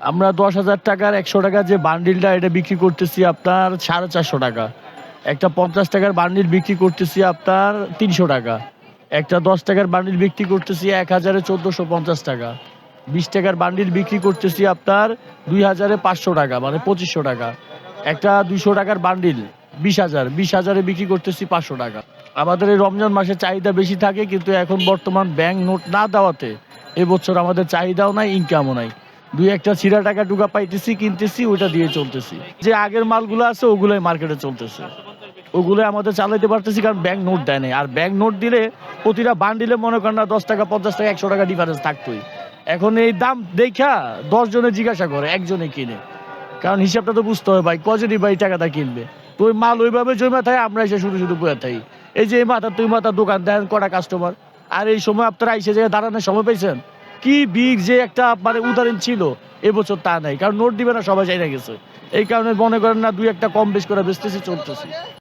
আমরা ১০,০০০ টাকার ১০০ টাকার যে বান্ডিলটা এটা বিক্রি করতেছি আপনার ৪৫০ টাকা। একটা ৫০ টাকার বান্ডিল বিক্রি করতেছি আপনার ৩০০ টাকা। একটা ১০ টাকার বান্ডিল বিক্রি করতেছি ১,০০০ এ ১৪৫০ টাকা। ২০ টাকার বান্ডিল বিক্রি করতেছি আপনার ২,০০০ এ ৫০০ টাকা মানে ২৫০০ টাকা। একটা ২০০ টাকার বান্ডিল ২০,০০০ এ বিক্রি করতেছি ৫০০ টাকা। আমাদের এই রমজান মাসে চাহিদা বেশি থাকে, কিন্তু এখন বর্তমান ব্যাংক নোট না দেওয়াতে এবছর আমাদের চাহিদাও নাই, ইনকামও নাই। দুই একটা ছিঁড়া টাকা টুকা পাইতেছি, কিনতেছি, ওইটা দিয়ে চলতেছি। যে আগের মালগুলো আছে ওগুলোই মার্কেটে চলতেছে, ওগুলো আমাদের চালাইতে পারতেছি, কারণ ব্যাংক নোট দেয় নাই। আর ব্যাংক নোট দিলে প্রতিটা বান্ডিলে মনে করেন না ১০ টাকা ৫০ টাকা ১০০ টাকা ডিফারেন্স থাকতোই। এখন এই দাম দেখা ১০ জনে জিজ্ঞাসা করে, একজনে কিনে। কারণ হিসাবটা তো বুঝতে হবে ভাই, কজনই ভাই টাকাটা কিনবে। তো ওই মাল ওইভাবে জমা থাকে, আমরা এসে শুধু শুধু বয়ে থাকি। এই যে এই মাথা তুই মাথা দোকান দেন কটা কাস্টমার, আর এই সময় আপনারা এসে জায়গায় দাঁড়ানোর সময় পাইছেন? কি ভিড় যে একটা মানে উদাহরণ ছিল, এবছর তা নাই, কারণ নোট দিবে না, সবাই চাইনা গেছে। এই কারণে মনে করেন না দুই একটা কম বেশ করে বেচতেছি, চলতেছি।